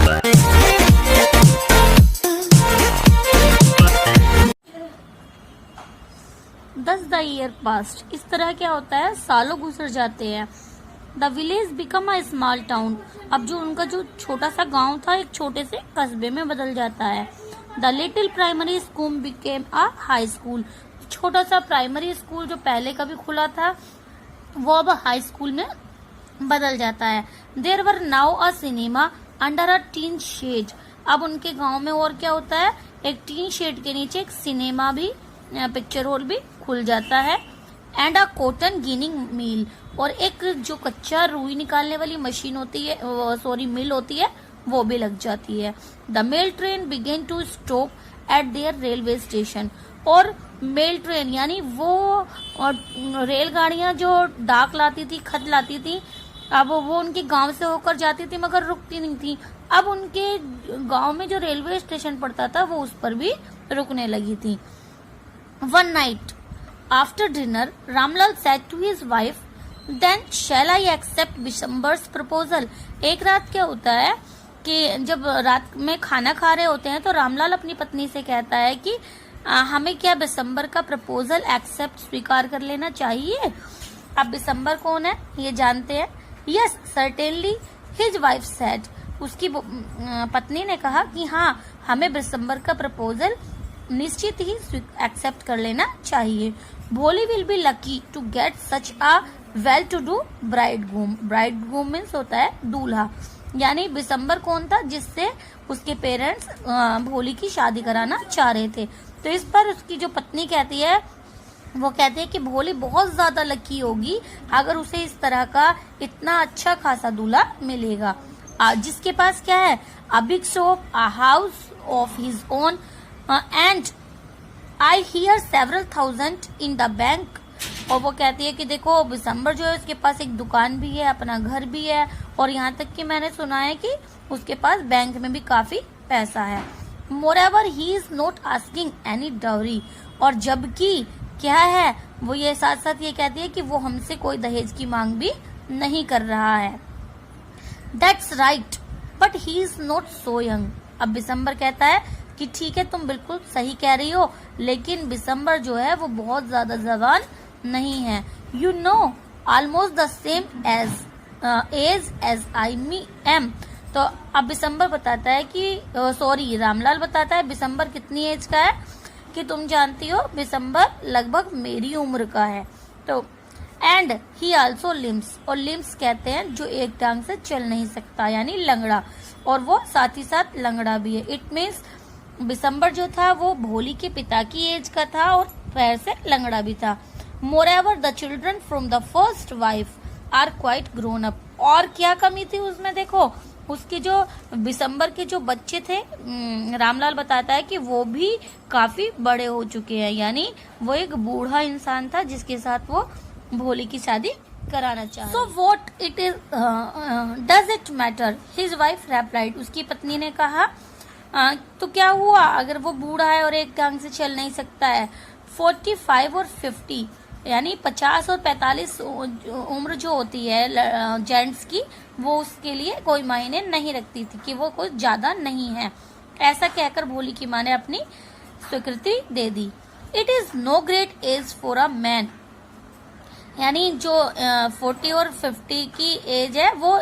Thus the year passed. इस तरह क्या होता है, सालों गुजर जाते हैं. The village become a small town. अब जो उनका जो छोटा सा गांव था एक छोटे से कस्बे में बदल जाता है. The little primary school became a high school. छोटा सा प्राइमरी स्कूल जो पहले कभी खुला था वो अब हाई स्कूल में बदल जाता है. There were now a cinema under a tin shed. अब उनके गांव में और क्या होता है, एक टीन शेड के नीचे एक सिनेमा भी, पिक्चर हॉल भी खुल जाता है. एंड अ कॉटन गिनिंग मिल. और एक जो कच्चा रुई निकालने वाली मशीन होती है, मिल होती है, वो भी लग जाती है. The mail train began to stop at their railway station. और मेल ट्रेन यानी वो रेलगाड़ियां जो डाक लाती थी, खत लाती थी, अब वो उनके गांव से होकर जाती थी मगर रुकती नहीं थी. अब उनके गांव में जो रेलवे स्टेशन पड़ता था वो उस पर भी रुकने लगी थी. One night after dinner Ramlal said to his wife, then shall I accept Bishambar's proposal. एक रात क्या होता है कि जब रात में खाना खा रहे होते हैं तो रामलाल अपनी पत्नी से कहता है कि हमें क्या बिशंबर का प्रपोजल एक्सेप्ट, स्वीकार कर लेना चाहिए. अब बिशंबर कौन है ये जानते हैं. Yes certainly his wife said. उसकी पत्नी ने कहा कि हाँ, हमें बिशंबर का प्रपोजल निश्चित ही एक्सेप्ट कर लेना चाहिए. Bholi will be lucky to get such a well to do bridegroom. Bridegroom means होता है दूल्हा. यानी बिशंबर कौन था जिससे उसके पेरेंट्स भोली की शादी कराना चाह रहे थे. तो इस पर उसकी जो पत्नी कहती है, वो कहती है कि भोली बहुत ज्यादा लकी होगी अगर उसे इस तरह का इतना अच्छा खासा दूल्हा मिलेगा जिसके पास क्या है, a big shop, a house of his own, and I hear several thousand in the bank. और वो कहती है कि देखो बिशंबर जो है उसके पास एक दुकान भी है, अपना घर भी है, और यहाँ तक कि मैंने सुना है कि उसके पास बैंक में भी काफी पैसा है. Moreover he is not asking any dowry. और जबकि क्या है, वो ये साथ साथ ये कहती है कि वो हमसे कोई दहेज की मांग भी नहीं कर रहा है. That's right but he is not so young. अब बिशंबर कहता है कि ठीक है, तुम बिल्कुल सही कह रही हो, लेकिन बिशंबर जो है वो बहुत ज्यादा जवान नहीं है. You know almost the same age as I me am. तो अब बिशंबर बताता है कि रामलाल बताता है बिशंबर कितनी एज का है, कि तुम जानती हो बिशंबर लगभग मेरी उम्र का है. तो एंड ही आल्सो लिम्स. और लिम्स कहते हैं जो एक टांग से चल नहीं सकता, यानी लंगड़ा, और वो साथ ही साथ लंगड़ा भी है. इट मीन्स बिशंबर जो था वो भोली के पिता की एज का था और पैर से लंगड़ा भी था. Moreover the children from the first wife are quite grown up. और क्या कमी थी उसमें, देखो उसके जो बिशंबर के जो बच्चे थे, रामलाल बताता है कि वो भी काफी बड़े हो चुके हैं, यानी वो एक बूढ़ा इंसान था जिसके साथ वो भोली की शादी कराना चाहे. So what it is does it matter, his wife replied. उसकी पत्नी ने कहा तो क्या हुआ अगर वो बूढ़ा है और एक टांग से चल नहीं सकता है. 45 और 50 यानी 50 और 45 उम्र जो होती है जेंट्स की, वो उसके लिए कोई मायने नहीं रखती थी, कि वो कोई ज्यादा नहीं है. ऐसा कहकर भोली की माँ ने अपनी स्वीकृति दे दी. It is no great age for a man. यानी जो 40 और 50 की एज है वो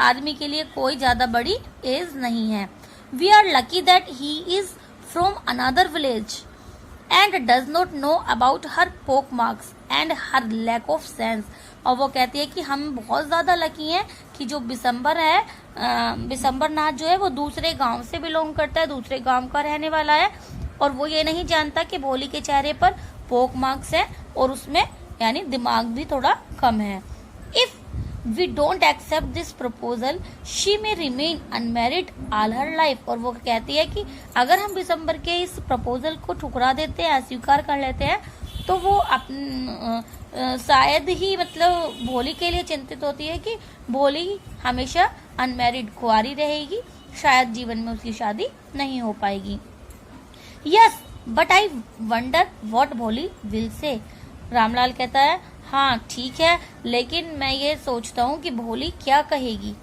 आदमी के लिए कोई ज्यादा बड़ी एज नहीं है. We are lucky that he is from another village and does not know about her pock marks and her lack of sense. और वो कहती है कि हम बहुत ज्यादा लकी हैं कि जो बिशंबर है, बिशंबर नाथ जो है वो दूसरे गांव से बिलोंग करता है, दूसरे गांव का रहने वाला है, और वो ये नहीं जानता कि भोली के चेहरे पर पोक मार्क्स है और उसमें यानी दिमाग भी थोड़ा कम है. If we don't accept this proposal she may remain unmarried all her life. और वो कहती है कि अगर हम बिशंबर के इस प्रपोजल को ठुकरा देते हैं, अस्वीकार कर लेते हैं, तो वो शायद ही मतलब भोली के लिए चिंतित होती है कि भोली हमेशा अनमेरिड कुंवारी रहेगी, शायद जीवन में उसकी शादी नहीं हो पाएगी. Yes but I wonder what भोली विल से. रामलाल कहता है हाँ ठीक है, लेकिन मैं ये सोचता हूँ कि भोली क्या कहेगी.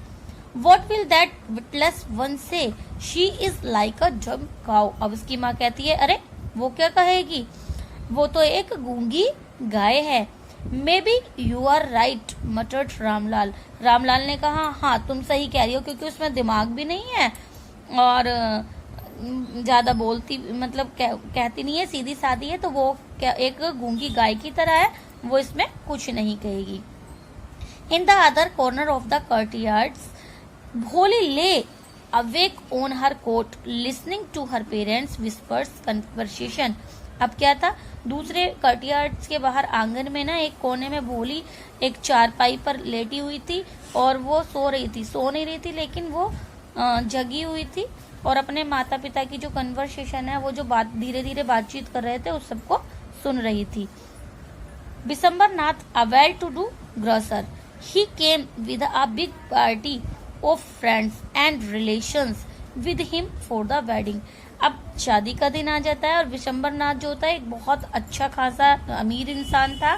What will that witless one से, शी इज लाइक अ जब काउ। अब उसकी माँ कहती है अरे वो क्या कहेगी, वो तो एक गूंगी गाय है। Maybe you are right muttered Ramlal. Ramlal ने कहा हाँ तुम सही कह रही हो, क्योंकि उसमें दिमाग भी नहीं है और ज्यादा बोलती मतलब कहती नहीं है, सीधी सादी है, तो वो एक गूंगी गाय की तरह है, वो इसमें कुछ नहीं कहेगी। In the other corner of the courtyards Bholi lay awake on her cot listening to her parents whispers conversation. अब क्या था, दूसरे कर्टियार्ड्स के बाहर आंगन में ना एक कोने में भोली एक चारपाई पर लेटी हुई थी और वो सो रही थी, सो नहीं रही थी लेकिन वो जगी हुई थी और अपने माता पिता की जो कन्वर्सेशन है, वो जो बात धीरे धीरे बातचीत कर रहे थे, उस सबको सुन रही थी। December Nath well to do grocer. He came with a big party of friends and relations with him for the wedding. अब शादी का दिन आ जाता है और विशंबर नाथ जो होता है एक बहुत अच्छा खासा अमीर इंसान था,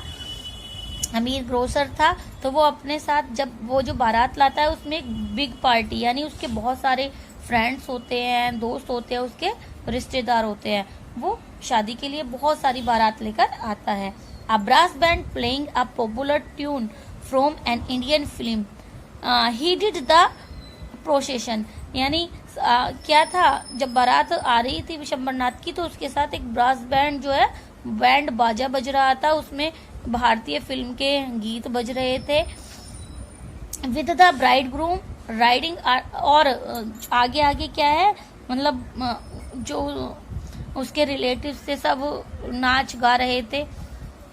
अमीर ग्रोसर था, तो वो अपने साथ जब वो जो बारात लाता है उसमें एक बिग पार्टी, यानी उसके बहुत सारे फ्रेंड्स होते हैं, दोस्त होते हैं, उसके रिश्तेदार होते हैं, वो शादी के लिए बहुत सारी बारात लेकर आता है। A brass band playing a popular tune from an Indian film. He did the procession. यानी क्या था, जब बारात आ रही थी विशंबरनाथ की तो उसके साथ एक ब्रास बैंड जो है बैंड बाजा बज रहा था, उसमें भारतीय फिल्म के गीत बज रहे थे। With the bride groom riding, और आगे आगे क्या है मतलब जो उसके रिलेटिव से सब नाच गा रहे थे।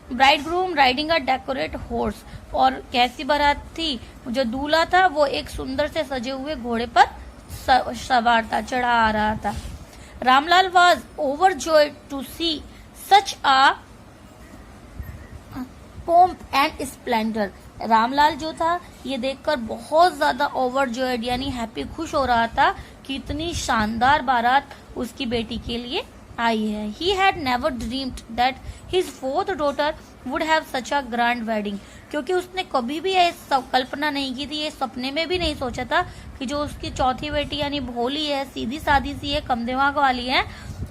Bride groom riding a decorate horse, और कैसी बारात थी, जो दूल्हा था वो एक सुंदर से सजे हुए घोड़े पर सवार था, चढ़ा आ रहा था। Ramlal was overjoyed to see such a pomp and splendour. Ramlal जो था ये देखकर बहुत ज्यादा ओवरजॉयड यानी हैप्पी, खुश हो रहा था कि इतनी शानदार बारात उसकी बेटी के लिए आई है। He had never dreamed that his fourth daughter would have such a grand wedding. क्योंकि उसने कभी भी ये कल्पना नहीं की थी, ये सपने में भी नहीं सोचा था कि जो उसकी चौथी बेटी यानी भोली है, सीधी सादी सी है, कम दिमाग वाली है,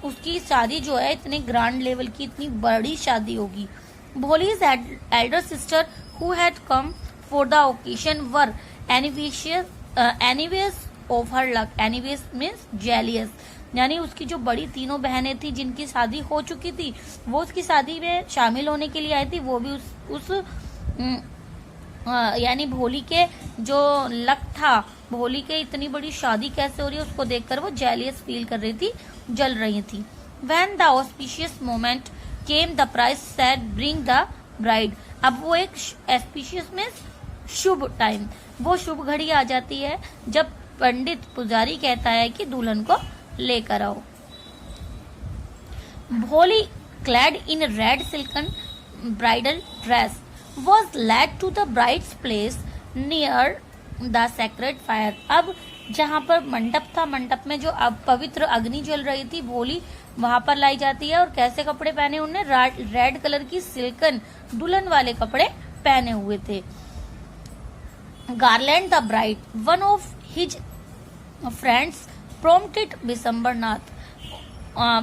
उसकी शादी जो है इतने ग्रैंड लेवल की इतनी बड़ी शादी होगी। भोली's elder sister who had come for the occasion were envious of her luck. Envious means jealous, यानी उसकी जो बड़ी तीनों बहनें थी जिनकी शादी हो चुकी थी, वो उसकी शादी में शामिल होने के लिए आई थी, वो भी उस यानी भोली के जो लक था, भोली के इतनी बड़ी शादी कैसे हो रही है उसको देखकर वो जेलियस फील कर रही थी, जल रही थी। When the auspicious moment came, the priest said, "Bring the bride." अब वो एक auspicious में शुभ टाइम, वो शुभ घड़ी आ जाती है जब पंडित पुजारी कहता है कि दुल्हन को लेकर आओ। भोली clad in a red silken bridal dress was led to the bride's place near the sacred fire. अब जहाँ पर मंडप था, मंडप में जो अब पवित्र अग्नि जल रही थी, भोली वहां पर लाई जाती है। और कैसे कपड़े पहने उन्होंने, रेड कलर की सिल्कन दुल्हन वाले कपड़े पहने हुए थे। Garland the bride, one of his friends prompted Bishambarnath.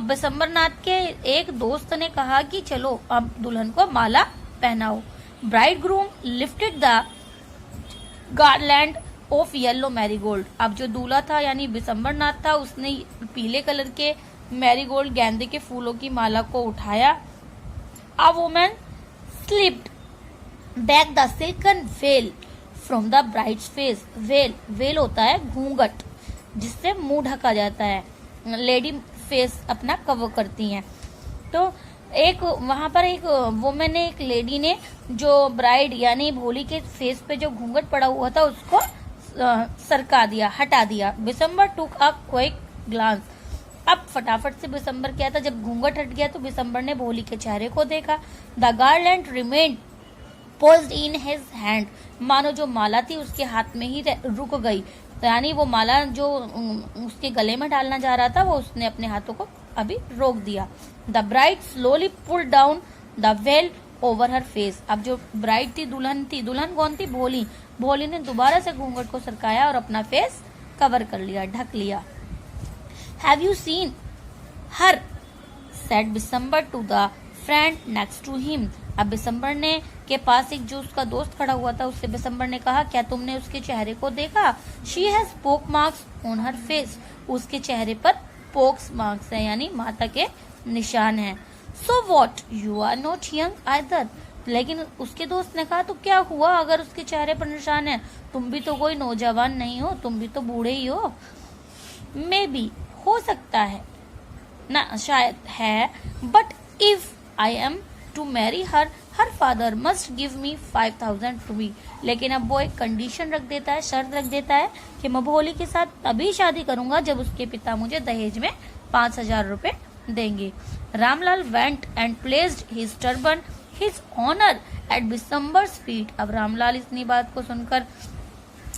Bishambarnath के एक दोस्त ने कहा कि चलो अब दुल्हन को माला पहनाओ। Bridegroom lifted the garland of yellow marigold. अब जो दूल्हा था यानी बिशंबरनाथ था, उसने पीले कलर के मैरीगोल्ड गेंदे के फूलों की माला को उठाया। A woman slipped back the silken well from the bride's face. Well होता है घूंघट, जिससे मुंह ढका जाता है, लेडी फेस अपना कवर करती हैं। तो एक वहां पर एक वुमेन ने, एक लेडी ने जो ब्राइड यानी भोली के फेस पे जो घूंघट पड़ा हुआ था उसको सरका दिया, हटा दिया। बिशंबर टुक अ क्विक ग्लांस। अब फटाफट से बिशंबर क्या था, जब घूंघट हट गया तो बिशंबर ने भोली के चेहरे को देखा। The garland remained posed in his hand. मानो जो माला थी उसके हाथ में ही रुक गई, तो यानी वो माला जो उसके गले में डालना जा रहा था वो उसने अपने हाथों को अभी रोक दिया। The bride slowly pulled down the well over her face. अब जो ब्राइड थी, दुल्हन कौन थी? भोली। भोली ने दोबारा से घूंघट को सरकाया और अपना फेस कवर कर लिया, ढक लिया। Have you seen her said Bisambar to the friend next to him. अब बिसम्बर ने के पास एक जो उसका दोस्त खड़ा हुआ था, उससे बिसम्बर ने कहा, क्या तुमने उसके चेहरे को देखा? शी हैज पोक मार्क्स ऑन हर फेस। उसके चेहरे पर पोक्स मार्क्स है, यानी माता के निशान है। So what, you are not young either. लेकिन उसके दोस्त ने कहा, तो क्या हुआ अगर उसके चेहरे पर निशान है? तुम भी तो कोई नौजवान नहीं हो, तुम भी तो बूढ़े ही हो। मे बी, हो सकता है ना, शायद है। But if I am to marry her father must give me 5000 rupee. लेकिन अब वो एक कंडीशन रख देता है, शर्त रख देता है कि मैं भोली के साथ तभी शादी करूंगा जब उसके पिता मुझे दहेज में 5000 रुपए देंगे। Ramlal went and placed his turban his honour at Bisambar's feet. अब रामलाल इतनी बात को सुनकर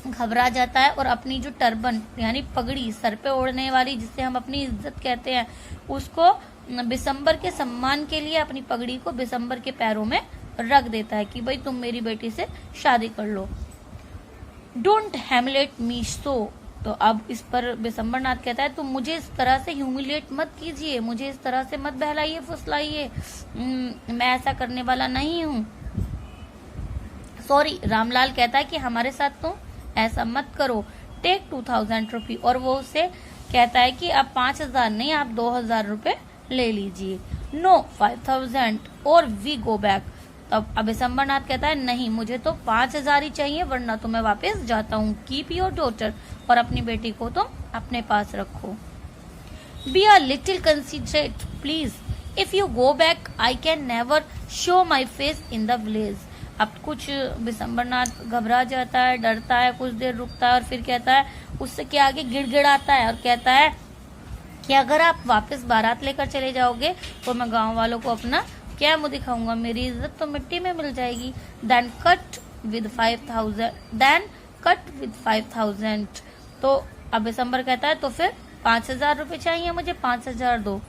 घबरा जाता है और अपनी जो टर्बन यानी पगड़ी, सर पे ओढ़ने वाली, जिसे हम अपनी इज्जत कहते हैं, उसको बिसम्बर के सम्मान के लिए अपनी पगड़ी को बिसम्बर के पैरों में रख देता है कि भाई तुम मेरी बेटी से शादी कर लो। डोंट हेमलेट मी सो। तो अब इस पर बिसम्बर नाथ कहता है, तुम मुझे इस तरह से ह्यूमिलेट मत कीजिए, मुझे इस तरह से मत बहलाइए फुसलाइए, मैं ऐसा करने वाला नहीं हूँ। सॉरी। रामलाल कहता है कि हमारे साथ तुम ऐसा मत करो। टेक 2000 रुपी। और वो उसे कहता है कि आप 5000 नहीं, आप 2000 रुपए ले लीजिए। नो 5000 और वी गो बैक। तब अब बिसम्बर नाथ कहता है, नहीं, मुझे तो 5000 ही चाहिए, वरना तो मैं वापस जाता हूँ। Keep your daughter. और अपनी बेटी को तुम अपने पास रखो। Be a little considerate please. If you go back I can never show my face in the village. अब कुछ बिसम्बर नाथ घबरा जाता है, डरता है, कुछ देर रुकता है और फिर कहता है, उससे के आगे गिड़गिड़ाता है और कहता है कि अगर आप वापस बारात लेकर चले जाओगे तो मैं गांव वालों को अपना क्या मुंह दिखाऊंगा, मेरी इज्जत तो मिट्टी में मिल जाएगी। Then cut with 5000। तो अब बिसम्बर कहता है, तो फिर 5000 रुपए चाहिए मुझे, 5000 दो।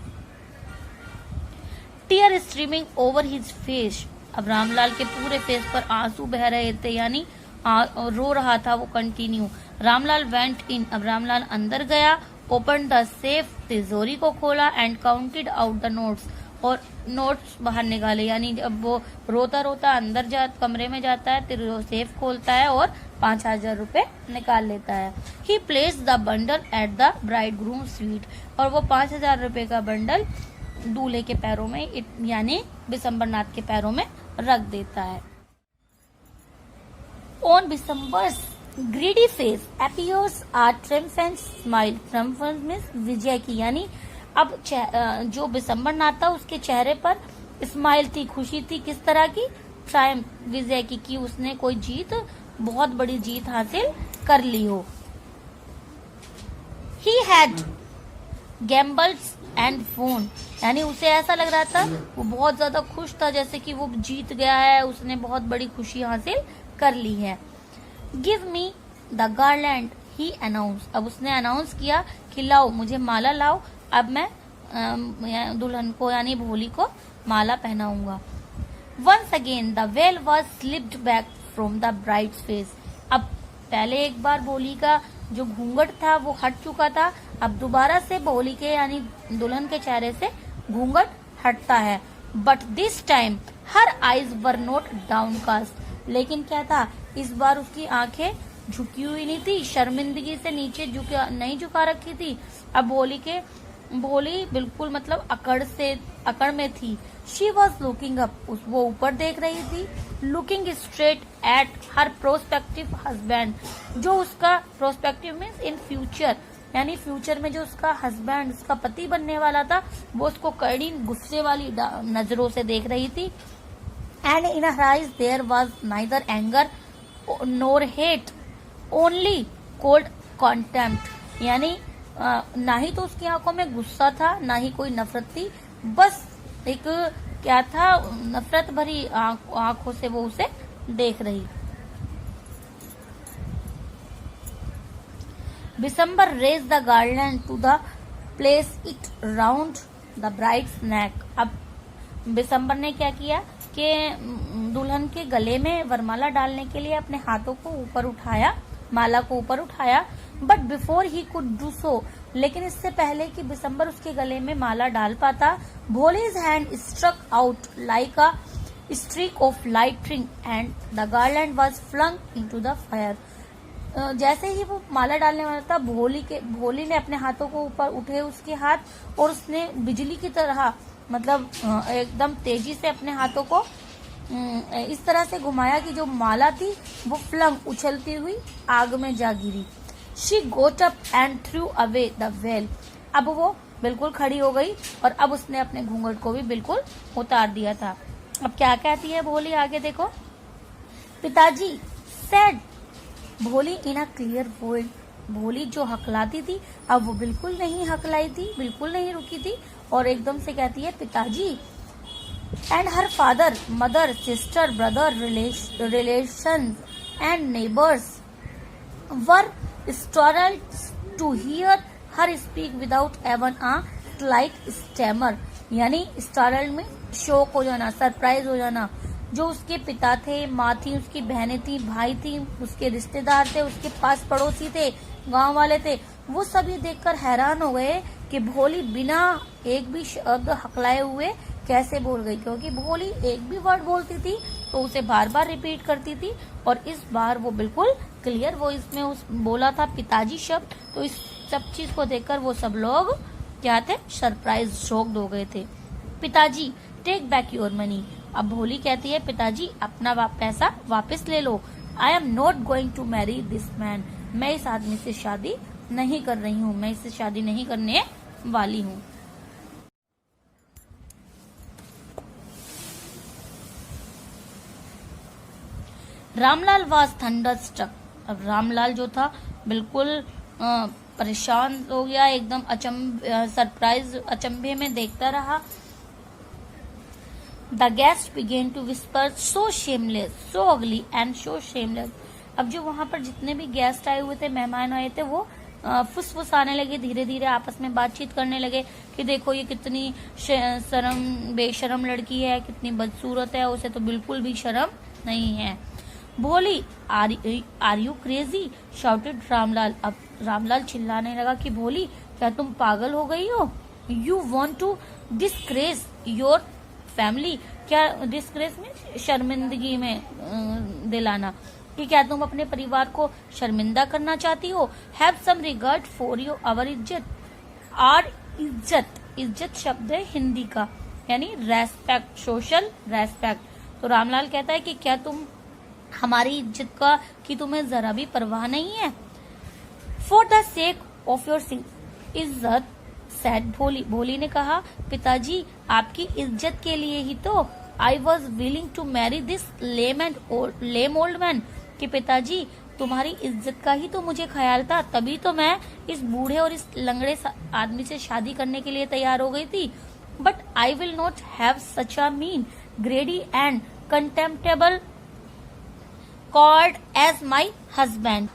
Tear streaming over his face. अब रामलाल के पूरे फेस पर आंसू बह रहे थे, यानी रो रहा था वो कंटिन्यू। Ramlal went in. अब रामलाल अंदर गया। ओपन द सेफ, तिजोरी को खोला and counted out the notes. और नोट्स बाहर निकाले, यानी जब वो रोता रोता अंदर कमरे में जाता है, सेफ खोलता है और 5000 रुपए निकाल लेता है। He place the bundle at the bridegroom's feet. और वो 5000 रुपए का बंडल दूल्हे के पैरों में, यानी बिसम्बर नाथ के पैरों में रख देता है। On Bisambar's greedy face appears a triumphant smile। triumphant means विजय की, यानी अब जो बिसम्बर नाथ था उसके चेहरे पर स्माइल थी, खुशी थी। किस तरह की? ट्रायम्फ, विजय की, कि उसने कोई जीत, बहुत बड़ी जीत हासिल कर ली हो। He had gambles and phone, यानी उसे ऐसा लग रहा था, वो बहुत ज्यादा खुश था, जैसे कि वो जीत गया है, उसने बहुत बड़ी खुशी हासिल कर ली है। Give me the garland he announce. अब उसने अनाउंस किया कि लाओ, मुझे माला लाओ, अब मैं दुल्हन को यानी भोली को माला पहनाऊंगा। Once again the veil was slipped back from the bride's face. अब पहले एक बार भोली का जो घूंघट था वो हट चुका था, अब दोबारा से भोली के यानी दुल्हन के चेहरे से घूंघट हटता है। But this time her eyes were not downcast. लेकिन क्या था, इस बार उसकी आंखें झुकी हुई नहीं थी, शर्मिंदगी से नीचे नहीं झुका रखी थी। अब भोली बिल्कुल मतलब अकड़ में थी। शी वॉज लुकिंग अप, वो ऊपर देख रही थी। Looking straight at her prospective husband. जो उसका प्रोस्पेक्टिव मीन्स इन फ्यूचर, यानी फ्यूचर में जो उसका हस्बैंड, उसका पति बनने वाला था, वो उसको कड़ी गुस्से वाली नजरों से देख रही थी। And in her eyes there was neither anger nor hate, only cold contempt. यानी ना ही तो उसकी आंखों में गुस्सा था, ना ही कोई नफरत थी, बस एक क्या था, नफरत भरी आंखों से वो उसे देख रही। Bisambar raise the garland to the place it round the bride's neck. अब बिसम्बर ने क्या किया के दुल्हन के गले में वरमाला डालने के लिए अपने हाथों को ऊपर उठाया, माला को ऊपर उठाया। But before he could do so, लेकिन इससे पहले कि बिशंबर उसके गले में माला डाल पाता, Bholi's hand struck out like a streak of lightning and the garland was flung into the fire. जैसे ही वो माला डालने वाला था, भोली ने अपने हाथों को ऊपर उठे उसके हाथ, और उसने बिजली की तरह मतलब एकदम तेजी से अपने हाथों को इस तरह से घुमाया कि जो माला थी वो फ्लंग उछलती हुई आग में जा गिरी। She got up and threw away the veil. अब वो बिल्कुल खड़ी हो गई और अब उसने अपने घूंघट को भी बिल्कुल उतार दिया था। अब क्या कहती है भोली, आगे देखो। पिताजी सेड भोली इन अ क्लियर वॉइस। भोली जो हकलाती थी अब वो बिल्कुल नहीं हकलाई थी, बिल्कुल नहीं रुकी थी, और एकदम से कहती है पिताजी। And her father, mother, sister, brother, relation and neighbours were startled to hear her speak without even a slight stammer. यानी स्टार्टल्ड में शॉक हो जाना, सरप्राइज हो जाना। जो उसके पिता थे, माँ थी, उसकी बहनें थी, भाई थी, उसके रिश्तेदार थे, उसके पास पड़ोसी थे, गांव वाले थे, वो सभी देखकर हैरान हो गए कि भोली बिना एक भी शब्द हकलाए हुए कैसे बोल गई। क्योंकि भोली एक भी वर्ड बोलती थी तो उसे बार बार रिपीट करती थी, और इस बार वो बिल्कुल क्लियर वॉइस में बोला था पिताजी शब्द। तो इस सब चीज को देखकर वो सब लोग क्या थे, सरप्राइज, शॉक्ड हो गए थे। पिताजी टेक बैक योर मनी। अब भोली कहती है पिताजी अपना पैसा वापस ले लो। I am not going to marry this man. मैं इस आदमी से शादी नहीं कर रही हूँ, मैं इससे शादी नहीं करने वाली हूँ। Ramlal was thunderstruck. अब रामलाल जो था बिल्कुल परेशान हो गया, एकदम सरप्राइज, अचंभे में देखता रहा। The guest began to whisper, so shameless, so ugly and so shameless. अब जो वहां पर जितने भी गेस्ट आए हुए थे, मेहमान आए थे, वो फुसफुसाने लगे, धीरे धीरे आपस में बातचीत करने लगे कि देखो ये कितनी बेशरम लड़की है, कितनी बदसूरत है, उसे तो बिल्कुल भी शर्म नहीं है। Bholi are you crazy, shouted Ramlal. अब रामलाल चिल्लाने लगा कि भोली क्या तुम पागल हो गई हो? You want to disgrace your family. क्या डिस्ग्रेस में शर्मिंदगी में दिलाना, कि क्या तुम अपने परिवार को शर्मिंदा करना चाहती हो? Have some regard for your our इज्जत। आर इज्जत, इज्जत शब्द है हिंदी का, यानी रेस्पेक्ट, सोशल रेस्पेक्ट। तो रामलाल कहता है कि क्या तुम हमारी इज्जत का, कि तुम्हें जरा भी परवाह नहीं है? For the sake of your इज्जत सैड भोली। भोली ने कहा पिताजी आपकी इज्जत के लिए ही तो I was willing to marry this lame old man. कि पिताजी तुम्हारी इज्जत का ही तो मुझे ख्याल था, तभी तो मैं इस बूढ़े और इस लंगड़े आदमी से शादी करने के लिए तैयार हो गई थी। But I will not have such a mean, greedy and contemptible coward as my husband.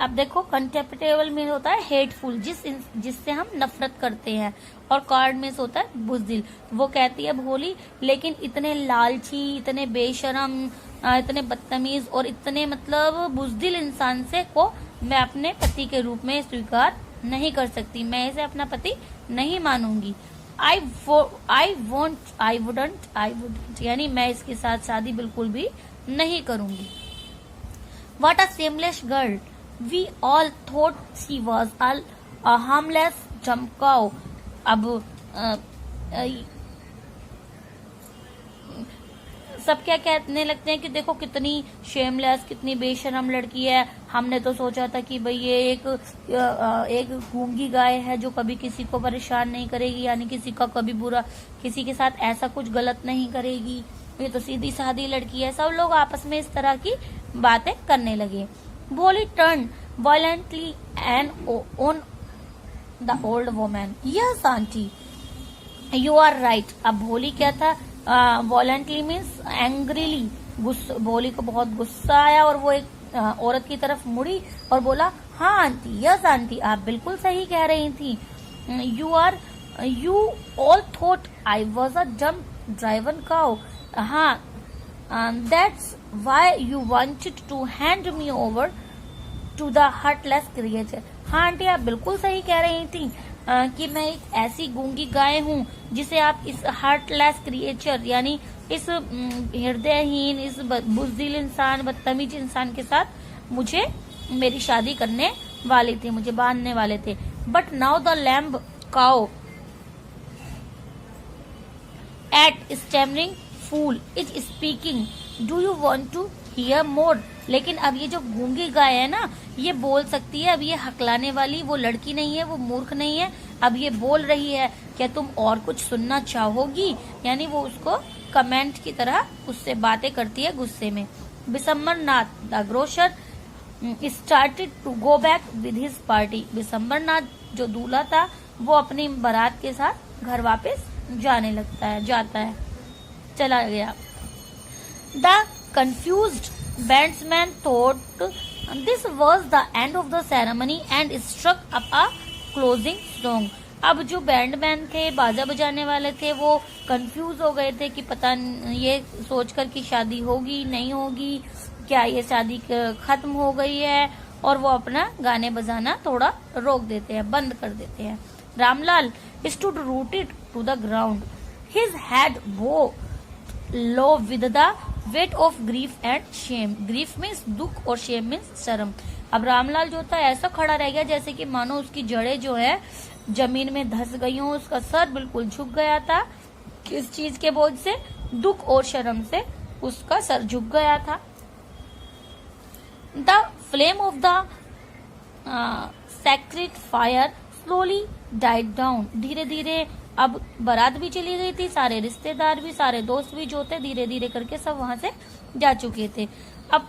अब देखो, कंटेम्प्टेबल मीन होता है हेटफुल, जिससे हम नफरत करते हैं, और कॉर्ड मीन होता है बुज़दिल। वो कहती है भोली, लेकिन इतने लालची, इतने बेशरम, इतने बदतमीज और इतने मतलब बुज़दिल इंसान से को मैं अपने पति के रूप में स्वीकार नहीं कर सकती, मैं इसे अपना पति नहीं मानूंगी। आई वुडंट, यानी मैं इसके साथ शादी बिल्कुल भी नहीं करूंगी। What a shameless girl. We all thought she was a harmless dumb cow. अब सब क्या कहने लगते हैं कि देखो कितनी शेमलेस, कितनी बेशरम लड़की है। हमने तो सोचा था कि भाई ये एक गूंगी गाय है जो कभी किसी को परेशान नहीं करेगी, यानी किसी का कभी बुरा, किसी के साथ ऐसा कुछ गलत नहीं करेगी, ये तो सीधी सादी लड़की है। सब लोग आपस में इस तरह की बातें करने लगे। Bholi turn violently and on the old woman. Yes auntie, you are right. अब भोली क्या था, वायलेंटली मीन्स एंग्रीली, भोली को बहुत गुस्सा आया और वो एक औरत की तरफ मुड़ी और बोला, हाँ आंटी, यस आंटी, आप बिल्कुल सही कह रही थी। You all thought I was a dumb driven cow. हाँ, that's why you wanted to hand me over to the heartless creature. हाँ आंटी, आप बिल्कुल सही कह रही थी कि मैं एक ऐसी गूंगी गाय हूँ जिसे आप इस हार्टलेस क्रिएचर यानी इस हृदयहीन, इस बुज़दिल इंसान, बदतमीज इंसान के साथ मुझे मेरी शादी करने वाले थे, मुझे बांधने वाले थे। But now the lame cow at stammering fool is speaking, do you want to hear more. लेकिन अब ये जो गूंगी गाय है ना, ये बोल सकती है। अब ये हकलाने वाली वो लड़की नहीं है, वो मूर्ख नहीं है। अब ये बोल रही है, क्या तुम और कुछ सुनना चाहोगी? यानी वो उसको कमेंट की तरह उससे बातें करती है गुस्से में। Bisambar Nath the grocer started to go back with his party. Bisambar Nath जो दूल्हा था वो अपनी बारात के साथ घर वापस जाता है, चला गया। The confused bandsmen thought this was the end of the ceremony and struck up a closing song. अब जो बैंडमैन थे, बाजा बजाने वाले थे, वो कंफ्यूज हो गए थे कि पता ये सोचकर कि शादी होगी नहीं होगी, क्या ये शादी खत्म हो गई है, और वो अपना गाने बजाना थोड़ा रोक देते हैं, बंद कर देते हैं। Ramlal stood rooted to the ground, his head bow low with the weight of grief and shame. Grief means दुख और शेम मीन्स शर्म। अब रामलाल जो था ऐसा खड़ा रह गया जैसे कि मानो उसकी जड़ें जो है जमीन में धंस गई हो, उसका सर बिल्कुल झुक गया था। किस चीज के बोझ से? दुख और शर्म से उसका सर झुक गया था। The flame of the sacred fire slowly died down. धीरे धीरे अब बारात भी चली गई थी, सारे रिश्तेदार भी, सारे दोस्त भी जो थे धीरे धीरे करके सब वहां से जा चुके थे। अब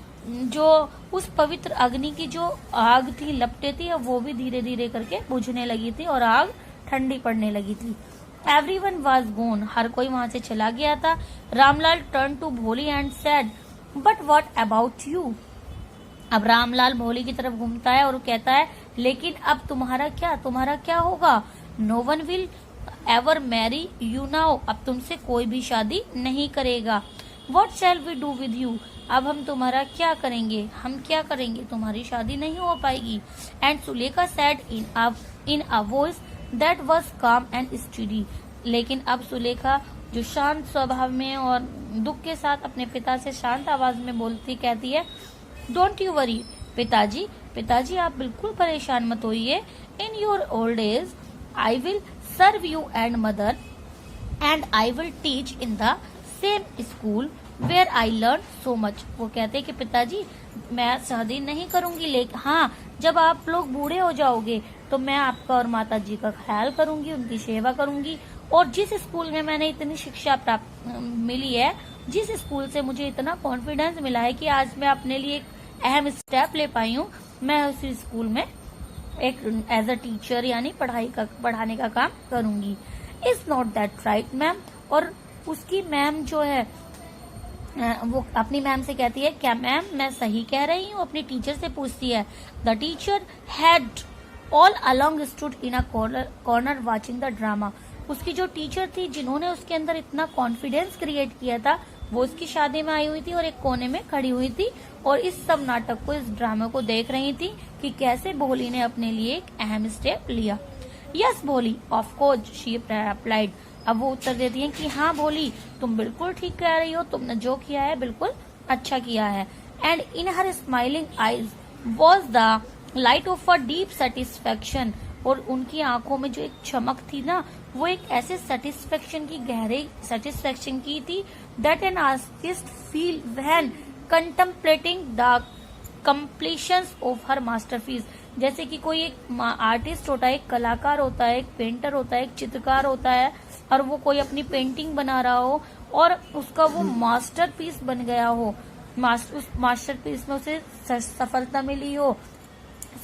जो उस पवित्र अग्नि की जो आग थी, लपटे थी, अब वो भी धीरे धीरे करके बुझने लगी थी और आग ठंडी पड़ने लगी थी। एवरीवन वाज गोन, हर कोई वहां से चला गया था। रामलाल टर्न टू भोली and said, but what about you. अब रामलाल भोली की तरफ घूमता है और कहता है, लेकिन अब तुम्हारा क्या होगा? No one will ever marry you now, अब तुमसे कोई भी शादी नहीं करेगा। What shall we do with you, अब हम तुम्हारा क्या करेंगे, तुम्हारी शादी नहीं हो पाएगी। And Sulekha said in a voice that was काम एंड स्टडी। लेकिन अब सुलेखा जो शांत स्वभाव में और दुख के साथ अपने पिता से शांत आवाज में बोलती, कहती है, डोंट यू वरी पिताजी आप बिल्कुल परेशान मत होइए। In your old age I will serve you and mother and I will teach in the same school where I learn so much. वो कहते हैं कि पिताजी मैं शादी नहीं करूंगी, लेकिन हाँ जब आप लोग बूढ़े हो जाओगे तो मैं आपका और माता जी का ख्याल करूंगी, उनकी सेवा करूंगी। और जिस स्कूल में मैंने इतनी शिक्षा प्राप्त मिली है, जिस स्कूल से मुझे इतना कॉन्फिडेंस मिला है कि आज मैं अपने लिए एक अहम स्टेप ले पाई हूँ, मैं उसी स्कूल में एक एज अ टीचर यानी पढ़ाने का काम करूंगी। Is not that right ma'am. और उसकी मैम जो है वो अपनी मैम से कहती है, क्या मैम मैं सही कह रही हूँ? अपनी टीचर से पूछती है। The teacher had all along stood in a corner watching the drama. उसकी जो टीचर थी जिन्होंने उसके अंदर इतना कॉन्फिडेंस क्रिएट किया था, वो उसकी शादी में आई हुई थी और एक कोने में खड़ी हुई थी और इस सब नाटक को, इस ड्रामा को देख रही थी कि कैसे भोली ने अपने लिए एक अहम स्टेप लिया। यस भोली ऑफ कोर्स शी रिप्लाइड। अब वो उत्तर देती है कि हाँ भोली तुम बिल्कुल ठीक कह रही हो, तुमने जो किया है बिल्कुल अच्छा किया है। And in her smiling eyes was the light of a deep satisfaction. और उनकी आंखों में जो एक चमक थी ना, वो एक ऐसे सेटिस्फेक्शन की, गहरे सेटिस्फेक्शन की थी, that an artist feel when contemplating the completions of her masterpiece. जैसे कि कोई एक आर्टिस्ट होता है, एक कलाकार होता है, एक पेंटर होता है, एक चित्रकार होता है, और वो कोई अपनी पेंटिंग बना रहा हो और उसका वो मास्टरपीस बन गया हो, उस मास्टरपीस में उसे सफलता मिली हो,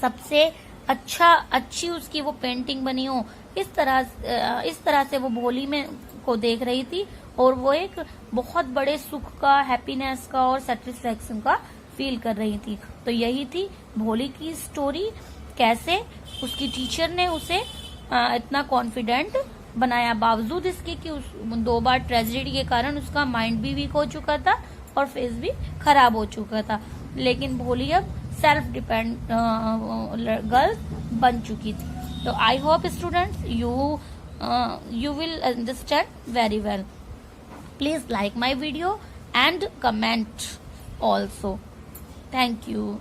सबसे अच्छी उसकी वो पेंटिंग बनी हो, इस तरह से वो भोली में को देख रही थी और वो एक बहुत बड़े सुख का, हैप्पीनेस का और सेटिस्फेक्शन का फील कर रही थी। तो यही थी भोली की स्टोरी, कैसे उसकी टीचर ने उसे इतना कॉन्फिडेंट बनाया, बावजूद इसके कि उस 2 बार ट्रेजेडी के कारण उसका माइंड भी वीक हो चुका था और फेस भी खराब हो चुका था, लेकिन भोली अब सेल्फ डिपेंड गर्ल बन चुकी थी। तो I hope students you will understand very well. Please like my video and comment also. Thank you.